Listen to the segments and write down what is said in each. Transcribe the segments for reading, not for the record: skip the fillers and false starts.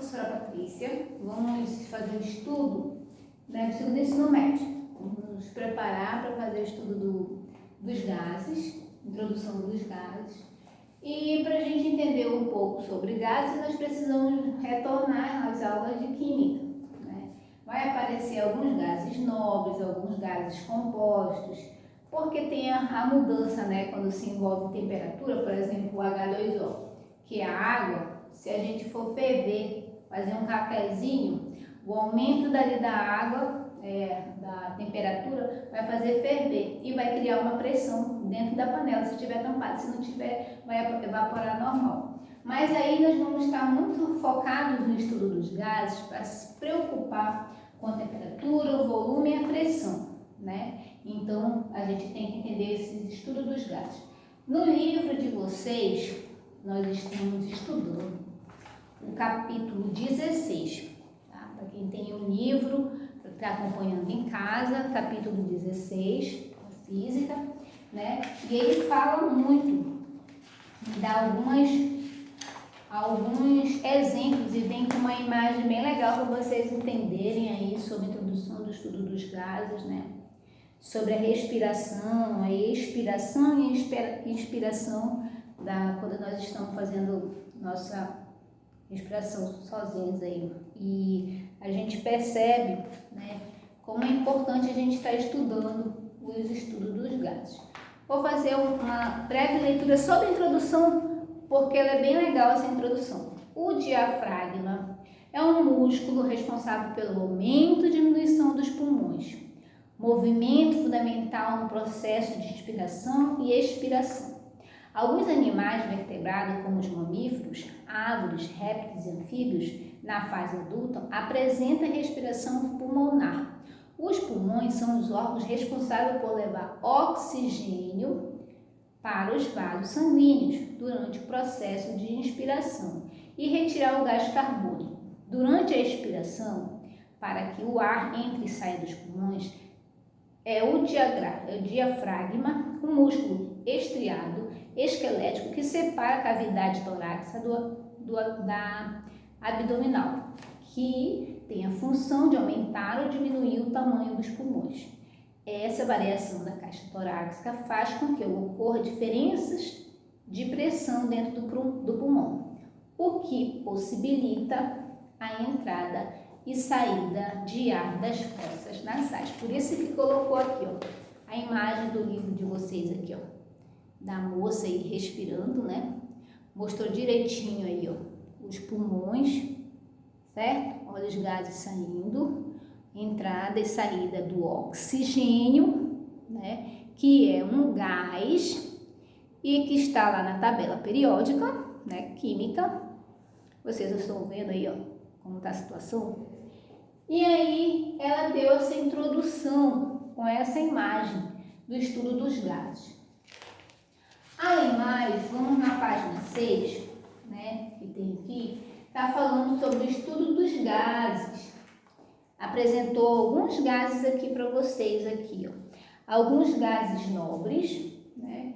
professora Patrícia. Vamos fazer um estudo, né, do ensino médio. Vamos nos preparar para fazer o estudo dos gases, introdução dos gases. E para a gente entender um pouco sobre gases, nós precisamos retornar às aulas de química, né? Vai aparecer alguns gases nobres, alguns gases compostos, porque tem a mudança, né, quando se envolve temperatura, por exemplo, o H2O, que é a água. Se a gente for ferver, fazer um cafezinho, o aumento da água, da temperatura, vai fazer ferver e vai criar uma pressão dentro da panela, se estiver tampado. Se não tiver, vai evaporar normal. Mas aí nós vamos estar muito focados no estudo dos gases para se preocupar com a temperatura, o volume e a pressão, né? Então, a gente tem que entender esse estudo dos gases. No livro de vocês, nós estamos estudando o capítulo 16, tá? Para quem tem um livro, está acompanhando em casa, capítulo 16, física, né? E ele fala muito, dá alguns exemplos e vem com uma imagem bem legal para vocês entenderem aí sobre a introdução do estudo dos gases, né? Sobre a respiração, a expiração e a inspiração quando nós estamos fazendo nossa respiração sozinhos aí. E a gente percebe, né, como é importante a gente estar estudando os estudos dos gases. Vou fazer uma breve leitura sobre a introdução, porque ela é bem legal essa introdução. O diafragma é um músculo responsável pelo aumento e diminuição dos pulmões, movimento fundamental no processo de inspiração e expiração. Alguns animais vertebrados, como os mamíferos, árvores, répteis e anfíbios, na fase adulta, apresentam respiração pulmonar. Os pulmões são os órgãos responsáveis por levar oxigênio para os vasos sanguíneos durante o processo de inspiração e retirar o gás carbônico. Durante a expiração, para que o ar entre e saia dos pulmões, é o diafragma, um músculo estriado, esquelético, que separa a cavidade torácica da abdominal, que tem a função de aumentar ou diminuir o tamanho dos pulmões. Essa variação da caixa torácica faz com que ocorra diferenças de pressão dentro do pulmão, o que possibilita a entrada e saída de ar das fossas nasais. Por isso que colocou aqui, ó, a imagem do livro de vocês aqui, ó, da moça aí respirando, né? Mostrou direitinho aí, ó, os pulmões, certo? Olha os gases saindo, entrada e saída do oxigênio, né? Que é um gás e que está lá na tabela periódica, né? Química. Vocês estão vendo aí, ó, como está a situação? E aí ela deu essa introdução com essa imagem do estudo dos gases. Além mais, vamos na página 6, né, que tem aqui, está falando sobre o estudo dos gases. Apresentou alguns gases aqui para vocês aqui, ó. Alguns gases nobres, né,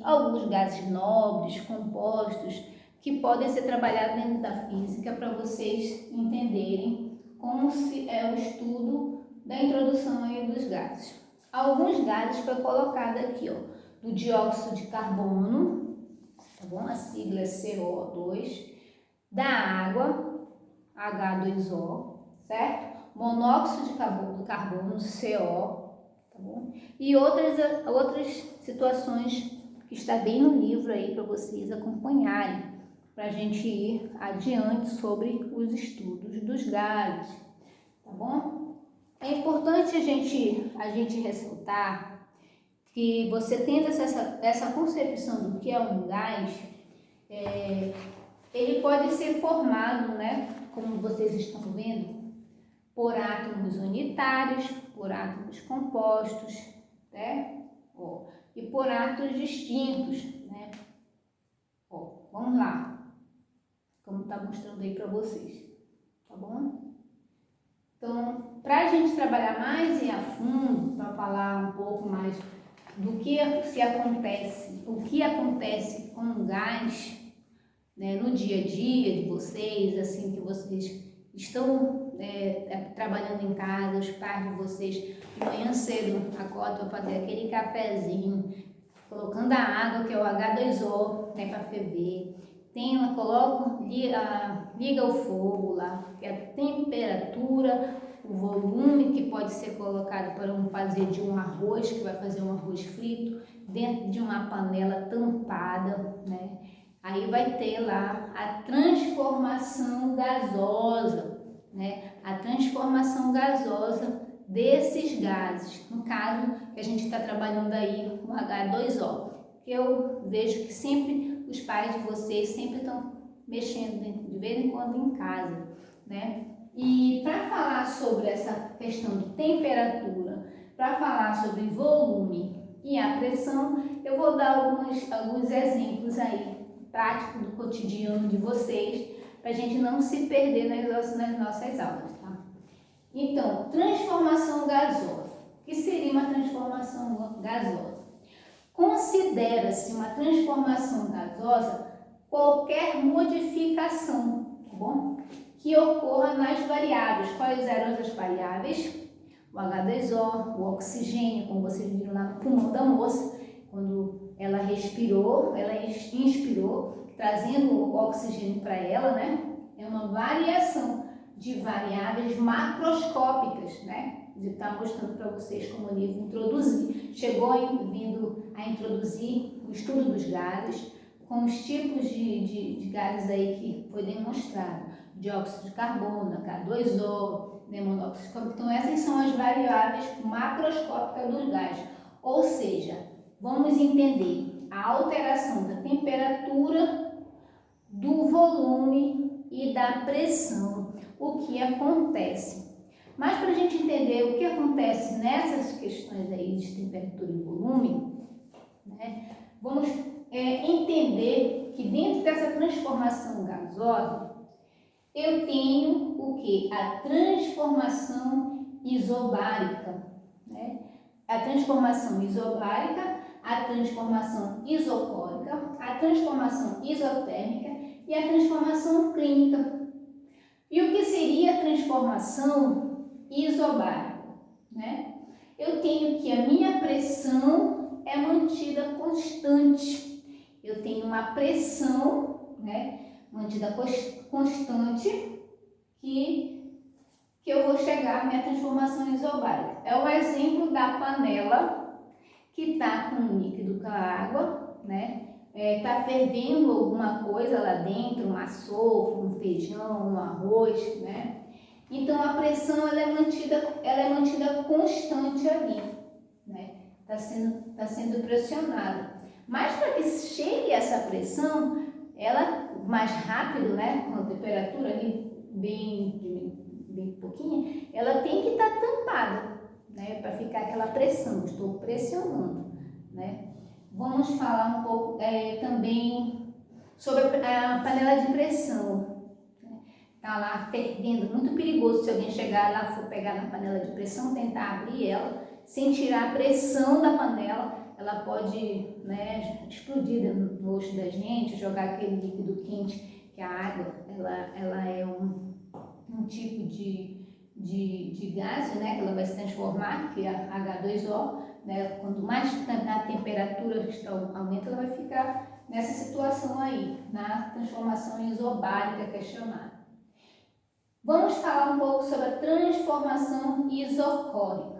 alguns gases nobres, compostos, que podem ser trabalhados dentro da física para vocês entenderem como é o estudo da introdução aí dos gases. Alguns gases foi colocado aqui, ó, do dióxido de carbono, tá bom? A sigla é CO2, da água, H2O, certo? Monóxido de carbono, CO, tá bom? E outras situações que está bem no livro aí para vocês acompanharem, para a gente ir adiante sobre os estudos dos gases, tá bom? É importante a gente ressaltar que você tendo essa concepção do que é um gás, ele pode ser formado, né, como vocês estão vendo, por átomos unitários, por átomos compostos, né? E por átomos distintos, né? Vamos lá. Como está mostrando aí para vocês, tá bom? Então, para a gente trabalhar mais a fundo, para falar um pouco mais do que acontece com o gás, né, no dia a dia de vocês, assim que vocês estão trabalhando em casa, os pais de vocês, de manhã cedo acordam para fazer aquele cafezinho, colocando a água, que é o H2O, né, para ferver. Liga o fogo lá, que é a temperatura, o volume que pode ser colocado para fazer de um arroz, que vai fazer um arroz frito, dentro de uma panela tampada, né? Aí vai ter lá a transformação gasosa, né? A transformação gasosa desses gases. No caso, que a gente está trabalhando aí com H2O, que eu vejo que sempre os pais de vocês sempre estão mexendo de vez em quando em casa, né? E para falar sobre essa questão de temperatura, para falar sobre volume e a pressão, eu vou dar alguns exemplos aí práticos do cotidiano de vocês, para a gente não se perder nas nossas aulas, tá? Então, transformação gasosa. O que seria uma transformação gasosa? Considera-se uma transformação gasosa qualquer modificação, tá bom? Que ocorra nas variáveis. Quais eram as variáveis? O H2O, o oxigênio, como vocês viram lá no pulmão da moça, quando ela respirou, ela inspirou, trazendo o oxigênio para ela, né? É uma variação de variáveis macroscópicas, né? De estar mostrando para vocês como o livro vindo a introduzir o estudo dos gases, com os tipos de gases aí que foi demonstrado, dióxido de carbono, H2O, né, monóxido de carbono. Então essas são as variáveis macroscópicas dos gases, ou seja, vamos entender a alteração da temperatura, do volume e da pressão, o que acontece. Mas para a gente entender o que acontece nessas questões aí de temperatura e volume, né, vamos entender que dentro dessa transformação gasosa, eu tenho o que? A transformação isobárica, né? A transformação isobárica, a transformação isocórica, a transformação isotérmica e a transformação clínica. E o que seria a transformação isobárica, né? Eu tenho que a minha pressão é mantida constante. Eu tenho uma pressão, né, mantida constante que eu vou chegar à minha transformação isobárica. É o exemplo da panela que está com um líquido com a água, né? Está fervendo alguma coisa lá dentro, uma sopa, um feijão, um arroz, né? Então a pressão ela é mantida constante ali, né? Está sendo pressionada. Mas para que chegue essa pressão, ela mais rápido, né? Com a temperatura ali bem pouquinha, ela tem que estar tampada, né? Para ficar aquela pressão. Estou pressionando, né? Vamos falar um pouco também sobre a panela de pressão. Está lá fervendo, muito perigoso se alguém chegar lá, for pegar na panela de pressão, tentar abrir ela, sem tirar a pressão da panela, ela pode, né, explodir no rosto da gente, jogar aquele líquido quente, que a água, ela é um tipo de gás, né, que ela vai se transformar, que é a H2O, né, quanto mais a temperatura aumenta, ela vai ficar nessa situação aí, na transformação isobárica que é chamada. Vamos falar um pouco sobre a transformação isocórica.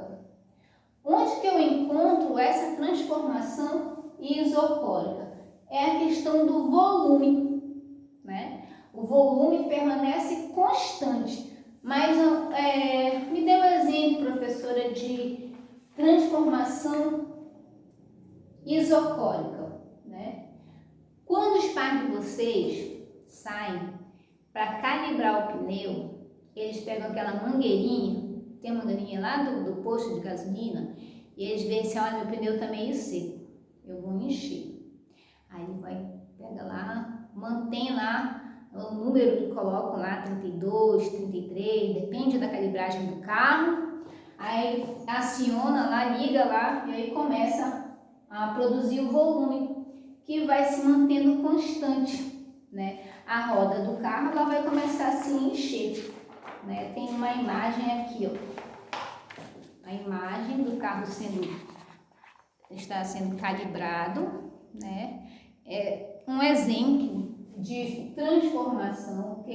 Onde que eu encontro essa transformação isocórica? É a questão do volume, né? O volume permanece constante, mas me dê um exemplo, professora, de transformação isocórica, né? Quando os pais de vocês saem para calibrar o pneu, eles pegam aquela mangueirinha, tem uma mangueirinha lá do posto de gasolina, e eles veem assim, olha, meu pneu está meio seco, eu vou encher. Aí pega lá, mantém lá o número que colocam lá, 32, 33, depende da calibragem do carro, aí aciona lá, liga lá, e aí começa a produzir o volume, que vai se mantendo constante, né? a roda do carro, ela vai começar a se encher, né? Tem uma imagem aqui, ó, a imagem do carro está sendo calibrado, né? É um exemplo de transformação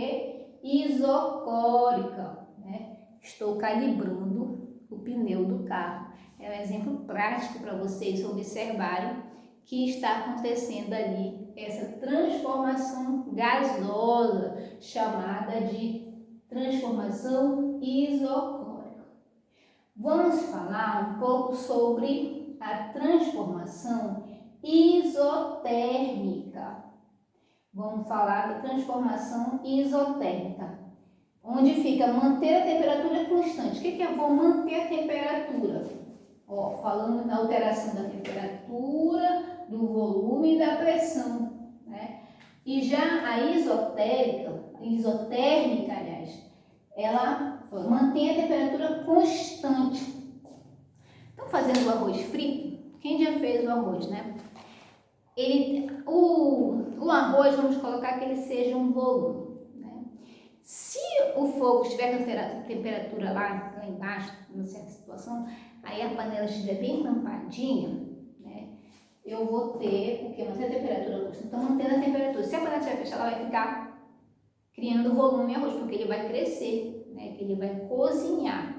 isocórica, né? Estou calibrando o pneu do carro. É um exemplo prático para vocês observarem que está acontecendo ali essa transformação gasosa, chamada de transformação isocórica. Vamos falar um pouco sobre a transformação isotérmica. Vamos falar da transformação isotérmica, onde fica manter a temperatura constante. O que é vou manter a temperatura? Ó, falando na alteração da temperatura, do volume e da pressão, né? E já a isotérmica, aliás, ela mantém a temperatura constante. Estão fazendo o arroz frito? Quem já fez o arroz, né? O arroz, vamos colocar que ele seja um volume, né? Se o fogo estiver com temperatura lá embaixo, numa certa situação, aí a panela estiver bem tampadinha, né? Eu vou ter o que? Manter a temperatura constante. Então, mantendo a temperatura. Se a panela estiver fechada, ela vai ficar criando volume em arroz, porque ele vai crescer, né? Que ele vai cozinhar.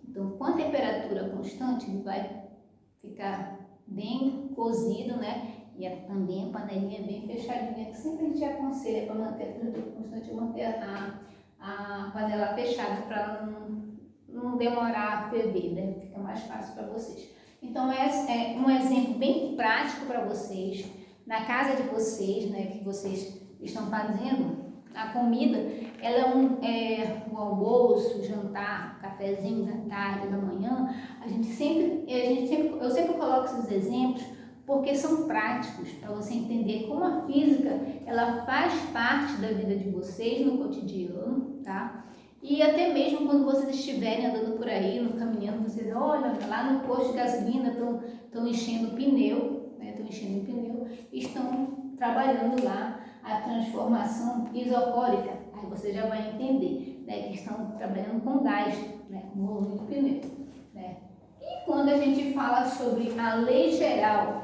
Então, com a temperatura constante, ele vai ficar bem cozido, né? E também a panelinha bem fechadinha, que sempre a gente aconselha para manter a temperatura constante, manter a panela fechada para ela não demorar a ferver, né? Fica mais fácil para vocês. Então, é um exemplo bem prático para vocês, na casa de vocês, né? Que vocês estão fazendo a comida, ela o almoço, o jantar, o cafezinho da tarde, da manhã. Eu sempre coloco esses exemplos porque são práticos, para você entender como a física ela faz parte da vida de vocês no cotidiano, tá? E até mesmo quando vocês estiverem andando por aí, caminhando, vocês olham lá no posto de gasolina, estão enchendo o pneu, né? Estão enchendo o pneu e estão trabalhando lá a transformação isocórica. Aí você já vai entender, né, que estão trabalhando com gás, né, com o volume do pneu, né? E quando a gente fala sobre a lei geral,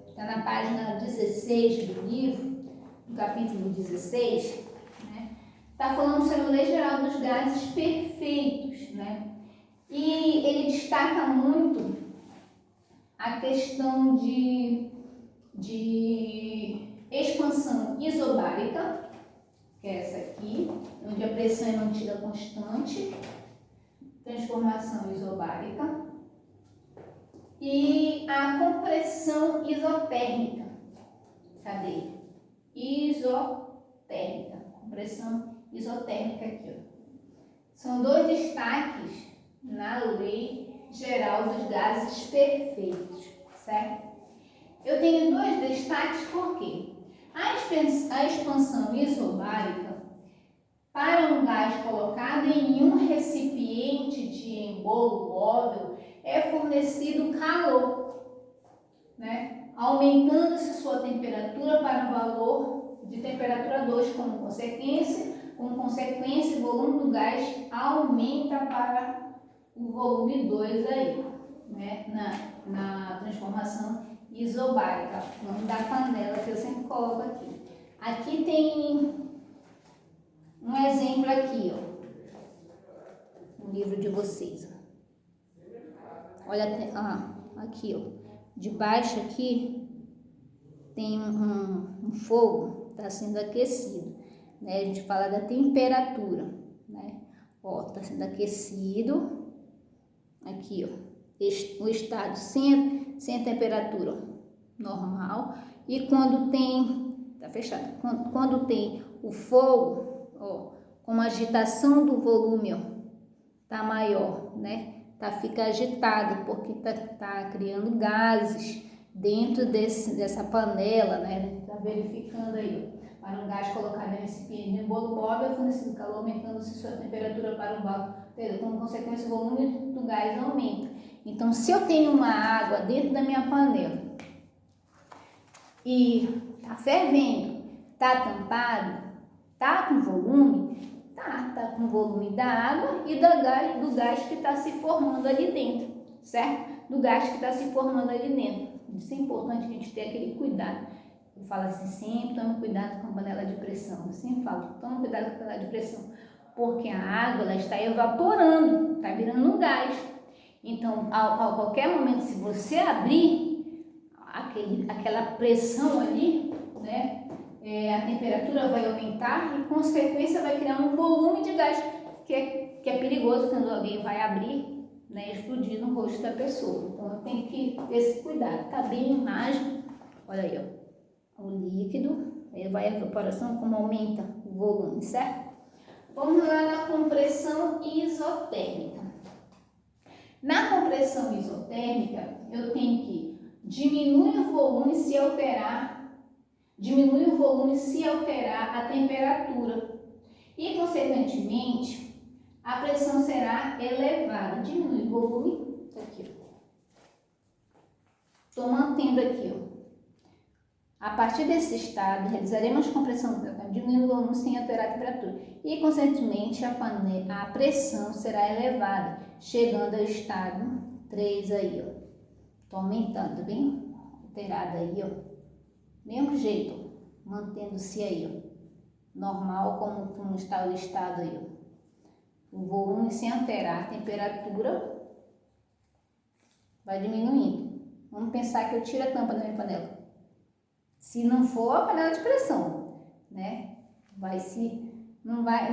está na página 16 do livro, no capítulo 16, né? Está falando sobre a lei geral dos gases perfeitos, né? E ele destaca muito a questão de expansão isobárica, que é essa aqui, onde a pressão é mantida constante, transformação isobárica, e a compressão isotérmica. Cadê? Isotérmica, compressão isotérmica aqui, ó. São dois destaques na lei geral dos gases perfeitos, certo? Eu tenho dois destaques porque a expansão isobárica, para um gás colocado em um recipiente de embolo móvel, é fornecido calor, né? Aumentando-se sua temperatura para um valor de temperatura 2, como consequência, o volume do gás aumenta para o volume 2 aí, né? Na transformação isobárica, o nome da panela que eu sempre coloco aqui. Aqui tem um exemplo aqui, ó, no livro de vocês. Olha, aqui, ó, debaixo aqui tem um fogo, está sendo aquecido, né? A gente fala da temperatura, né? Ó, está sendo aquecido, aqui, ó, o estado sem temperatura normal, e quando tem, tá fechado, quando tem o fogo, ó, com a agitação do volume, ó, tá maior, né? Fica agitado porque tá criando gases dentro dessa panela, né? Tá verificando aí, ó. Para um gás colocado em recipiente de embolo móvel, é fornecido calor, aumentando-se sua temperatura para um vácuo. Como consequência, o volume do gás aumenta. Então, se eu tenho uma água dentro da minha panela e tá fervendo, tá tampado, tá com volume, tá com volume da água e do gás que está se formando ali dentro, certo? Do gás que está se formando ali dentro. Isso é importante que a gente tenha aquele cuidado. Eu falo assim, sempre tome cuidado com a panela de pressão. Eu sempre falo, tome cuidado com a panela de pressão, porque a água ela está evaporando, está virando um gás. Então, a qualquer momento, se você abrir aquela pressão ali, né, a temperatura vai aumentar e, consequência, vai criar um volume de gás que é perigoso quando alguém vai abrir, né, explodir no rosto da pessoa. Então, tem que ter esse cuidado. Tá bem a imagem, olha aí, ó. O líquido, aí vai a evaporação, como aumenta o volume, certo? Vamos lá na compressão isotérmica. Na compressão isotérmica, eu tenho que diminuir o volume se alterar a temperatura e, consequentemente, a pressão será elevada. Diminui o volume, aqui, estou mantendo aqui, ó. A partir desse estado, realizaremos compressão diminuindo o volume sem alterar a temperatura e, consequentemente, a pressão será elevada, chegando ao estado 3 aí, ó. Estou aumentando, bem alterada aí, ó. Mesmo jeito, mantendo-se aí, ó. Normal, como está o estado aí, ó. O volume sem alterar a temperatura vai diminuindo. Vamos pensar que eu tiro a tampa da minha panela. Se não for a panela de pressão, né? Não vai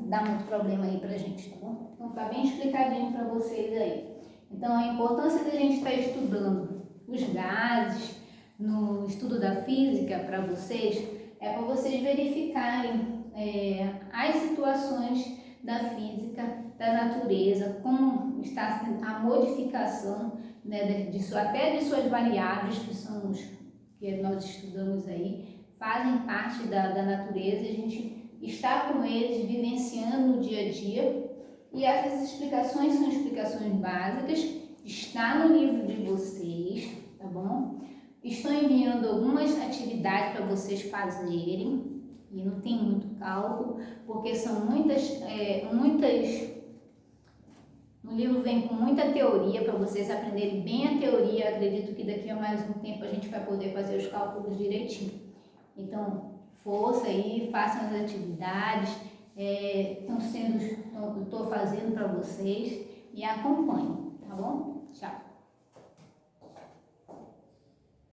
dar muito problema aí pra gente, tá bom? Então tá bem explicadinho pra vocês aí. Então a importância da gente estar estudando os gases no estudo da física para vocês é para vocês verificarem as situações da física, da natureza, como está a modificação, né, até de suas variáveis, que são os que nós estudamos aí, fazem parte da natureza, a gente está com eles, vivenciando no dia a dia, e essas explicações são explicações básicas, está no livro de vocês, tá bom? Estou enviando algumas atividades para vocês fazerem, e não tem muito cálculo, porque são muitas. O livro vem com muita teoria para vocês aprenderem bem a teoria. Acredito que daqui a mais um tempo a gente vai poder fazer os cálculos direitinho. Então, força aí, façam as atividades, estou fazendo para vocês e acompanhem, tá bom? Tchau!